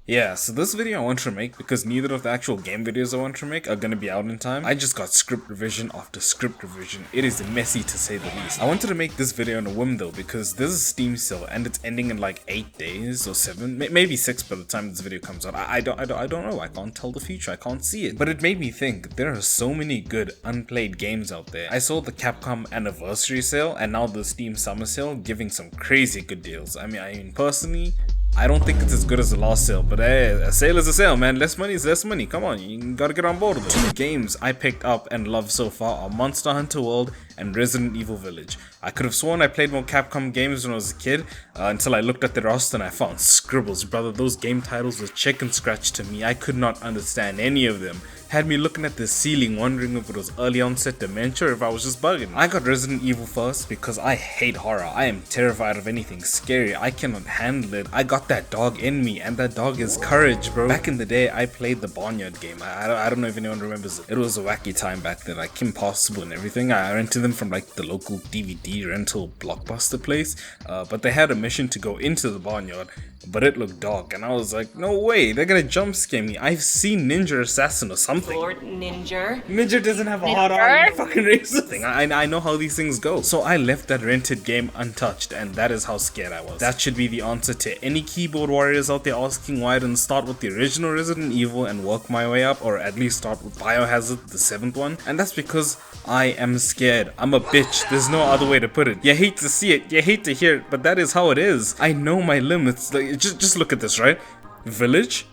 Yeah, so this video I want to make, because neither of the actual game videos I want to make are gonna be out in time, I just got script revision after script revision. It is messy to say the least. I wanted to make this video on a whim though, because there's a Steam sale and it's ending in like 8 days or 7, maybe 6 by the time this video comes out. I don't know, I can't tell the future, I can't see it. But it made me think, there are so many good unplayed games out there. I saw the Capcom anniversary sale and now the Steam summer sale giving some crazy good deals. I mean personally, I don't think it's as good as the last sale, but hey, a sale is a sale, man. Less money is less money. Come on, you gotta get on board with it. 2 games I picked up and love so far are Monster Hunter World and Resident Evil Village. I could have sworn I played more Capcom games when I was a kid, until I looked at the roster and I found scribbles. Brother, those game titles were chicken scratch to me. I could not understand any of them. Had me looking at the ceiling wondering if it was early onset dementia or if I was just bugging. I got Resident Evil first because I hate horror. I am terrified of anything scary. I cannot handle it. I got that dog in me, and that dog is courage, bro. Back in the day, I played the Barnyard game. I don't know if anyone remembers it. It was a wacky time back then, like Kim Possible and everything. I rented them from like the local DVD rental Blockbuster place, but they had a mission to go into the barnyard, but it looked dark, and I was like, no way, they're gonna jump scare me. I've seen Ninja Assassin or something. Lord Ninja. Ninja doesn't have a hot on, fucking racist thing. I know how these things go. So I left that rented game untouched, and that is how scared I was. That should be the answer to any keyboard warriors out there asking why I didn't start with the original Resident Evil and work my way up, or at least start with Biohazard, the 7th one. And that's because I am scared. I'm a bitch. There's no other way to put it. You hate to see it, you hate to hear it, but that is how it is. I know my limits. Like, just look at this, right? Village,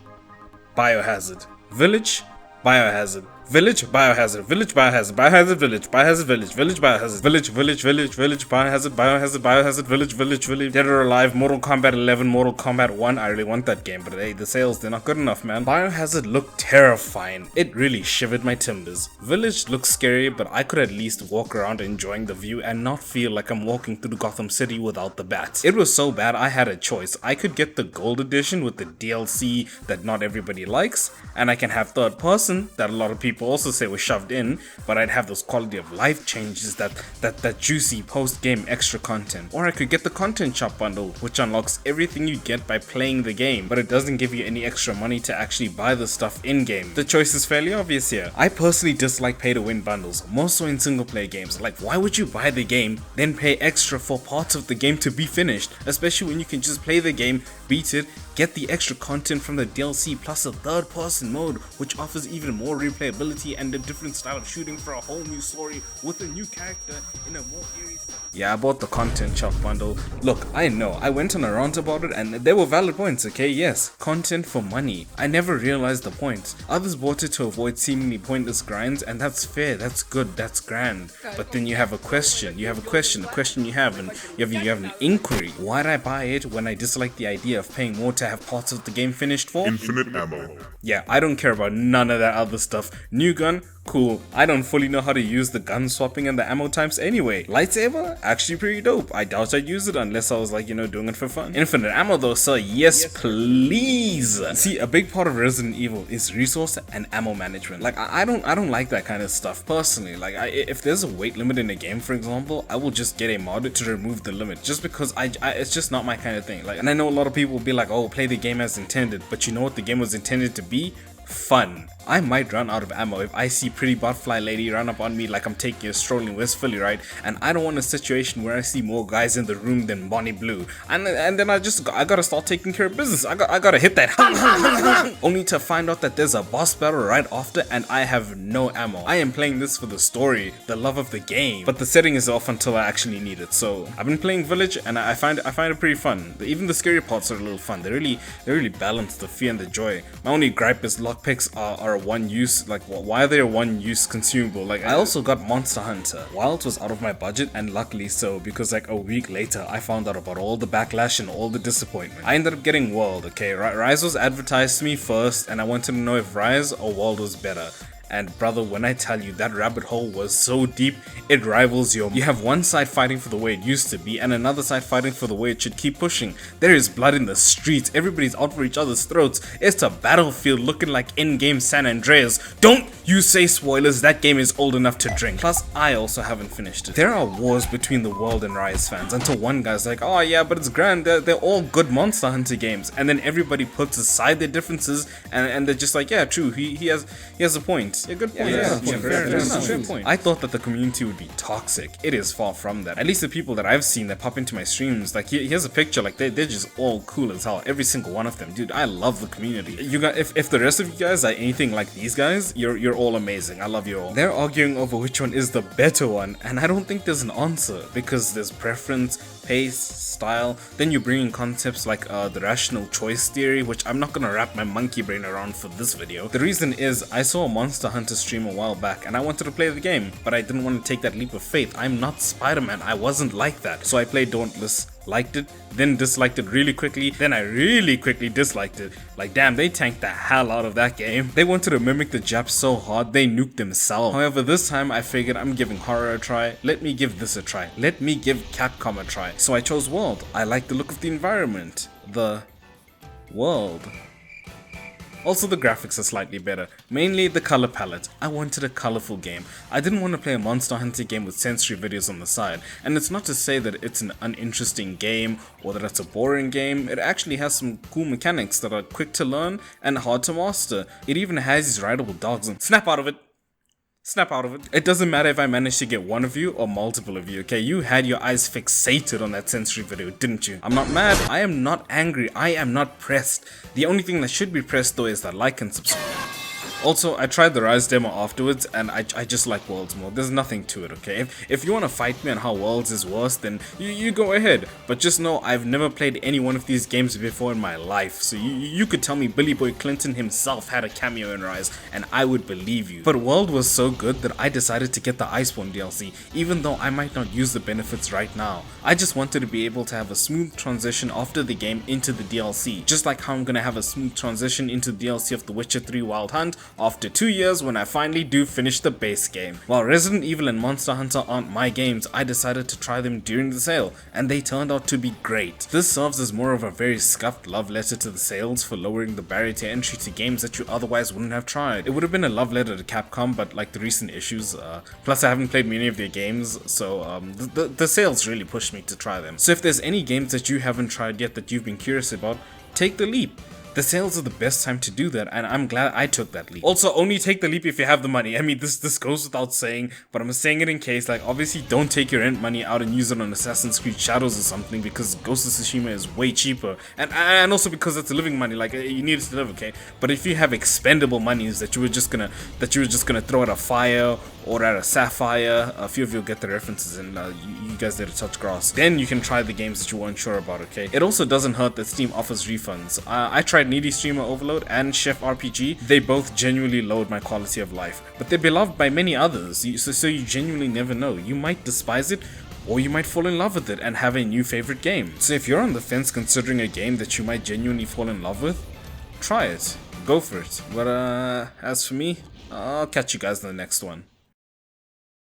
Biohazard. Village, Biohazard. Village, Biohazard, Village, Biohazard, Biohazard, Village, Biohazard, Village, Village, Biohazard, Village, Village, Village, Village, Biohazard, Biohazard, Biohazard, Village, Village, Village, Dead or Alive, Mortal Kombat 11, Mortal Kombat 1. I really want that game, but hey, the sales, they're not good enough, man. Biohazard looked terrifying. It really shivered my timbers. Village looks scary, but I could at least walk around enjoying the view and not feel like I'm walking through Gotham City without the bats. It was so bad, I had a choice. I could get the gold edition with the DLC that not everybody likes, and I can have third person that a lot of people also say was shoved in, but I'd have those quality of life changes, that juicy post-game extra content. Or I could get the content shop bundle, which unlocks everything you get by playing the game, but it doesn't give you any extra money to actually buy the stuff in-game. The choice is fairly obvious here. I personally dislike pay-to-win bundles, more so in single-player games. Like, why would you buy the game, then pay extra for parts of the game to be finished, especially when you can just play the game, beat it, get the extra content from the DLC plus a third-person mode, which offers even more replayability and a different style of shooting for a whole new story with a new character in a more eerie style. Yeah, I bought the content shop bundle. Look, I know, I went on a rant about it and there were valid points, okay? Yes, content for money. I never realized the point. Others bought it to avoid seemingly pointless grinds, and that's fair, that's good, that's grand. But then you have a question, you have a question you have, and you have an inquiry. Why'd I buy it when I dislike the idea of paying more to have parts of the game finished for? Infinite ammo. Yeah, I don't care about none of that other stuff. New gun? Cool. I don't fully know how to use the gun swapping and the ammo types anyway. Lightsaber? Actually pretty dope. I doubt I'd use it unless I was like, doing it for fun. Infinite ammo though, sir. Yes, please. See, a big part of Resident Evil is resource and ammo management. Like, I don't like that kind of stuff personally. Like, if there's a weight limit in a game, for example, I will just get a mod to remove the limit, just because it's just not my kind of thing. Like, and I know a lot of people will be like, oh, play the game as intended, but you know what the game was intended to be? Fun. I might run out of ammo if I see pretty botfly lady run up on me like I'm taking a stroll in West Philly, right? And I don't want a situation where I see more guys in the room than Bonnie Blue, and then I gotta start taking care of business. I gotta hit that only to find out that there's a boss battle right after and I have no ammo. I am playing this for the story, the love of the game, but the setting is off until I actually need it. So I've been playing Village and I find it pretty fun. Even the scary parts are a little fun. They really balance the fear and the joy. My only gripe is lockpicks are one use. Like, why are they a one use consumable? Like, I also got Monster Hunter. Wild was out of my budget, and luckily so, because like a week later I found out about all the backlash and all the disappointment. I ended up getting World, okay? Rise was advertised to me first and I wanted to know if Rise or World was better. and brother, when I tell you that rabbit hole was so deep, it rivals your. You have one side fighting for the way it used to be, and another side fighting for the way it should keep pushing. There is blood in the streets, everybody's out for each other's throats. It's a battlefield looking like in-game San Andreas. Don't you say spoilers, that game is old enough to drink. Plus, I also haven't finished it. There are wars between the world and Rise fans until one guy's like, oh yeah, but it's grand, they're all good Monster Hunter games, and then everybody puts aside their differences and they're just like, yeah, true, he has a point. Yeah, good point. Yeah, fair point. I thought that the community would be toxic. It is far from that. At least the people that I've seen that pop into my streams, like here's a picture, like they're just all cool as hell. Every single one of them, dude. I love the community. You got if the rest of you guys are anything like these guys, you're all amazing. I love you all. They're arguing over which one is the better one, and I don't think there's an answer because there's preference, pace, style. Then you bring in concepts like the rational choice theory, which I'm not gonna wrap my monkey brain around for this video. The reason is I saw a Monster Hunter stream a while back and I wanted to play the game, but I didn't want to take that leap of faith. I'm not Spider-Man. I wasn't like that. So I played Dauntless, liked it, then disliked it really quickly, then I really quickly disliked it. Like damn, they tanked the hell out of that game. They wanted to mimic the Japs so hard, they nuked themselves. However, this time I figured I'm giving horror a try, let me give this a try. Let me give Capcom a try. So I chose World. I like the look of the environment. The world. Also, the graphics are slightly better, mainly the color palette. I wanted a colorful game. I didn't want to play a Monster Hunter game with sensory videos on the side, and it's not to say that it's an uninteresting game or that it's a boring game. It actually has some cool mechanics that are quick to learn and hard to master. It even has these rideable dogs and snap out of it. Snap out of it. It doesn't matter if I managed to get one of you or multiple of you, okay? You had your eyes fixated on that sensory video, didn't you? I'm not mad, I am not angry, I am not pressed. The only thing that should be pressed though is that like and subscribe. Also, I tried the Rise demo afterwards and I just like Worlds more. There's nothing to it, okay? If you want to fight me on how Worlds is worse, then you go ahead. But just know I've never played any one of these games before in my life. So you could tell me Billy Boy Clinton himself had a cameo in Rise and I would believe you. But World was so good that I decided to get the Iceborne DLC, even though I might not use the benefits right now. I just wanted to be able to have a smooth transition after the game into the DLC. Just like how I'm gonna have a smooth transition into the DLC of The Witcher 3 Wild Hunt after 2 years when I finally do finish the base game. While Resident Evil and Monster Hunter aren't my games, I decided to try them during the sale, and they turned out to be great. This serves as more of a very scuffed love letter to the sales for lowering the barrier to entry to games that you otherwise wouldn't have tried. It would have been a love letter to Capcom, but like the recent issues, plus I haven't played many of their games, so the sales really pushed me to try them. So if there's any games that you haven't tried yet that you've been curious about, take the leap. The sales are the best time to do that, and I'm glad I took that leap. Also, only take the leap if you have the money. I mean, this goes without saying, but I'm saying it in case, like, obviously don't take your rent money out and use it on Assassin's Creed Shadows or something, because Ghost of Tsushima is way cheaper, and also because it's living money, like, you need it to live, okay? But if you have expendable monies that you were just gonna throw at a fire or at a sapphire, a few of you'll get the references, and you guys did a touch grass, then you can try the games that you weren't sure about, okay? It also doesn't hurt that Steam offers refunds. I tried Needy Streamer Overload and Chef RPG. They both genuinely lowered my quality of life, but they're beloved by many others, so you genuinely never know. You might despise it, or you might fall in love with it and have a new favorite game. So if you're on the fence considering a game that you might genuinely fall in love with, try it. Go for it. But as for me, I'll catch you guys in the next one.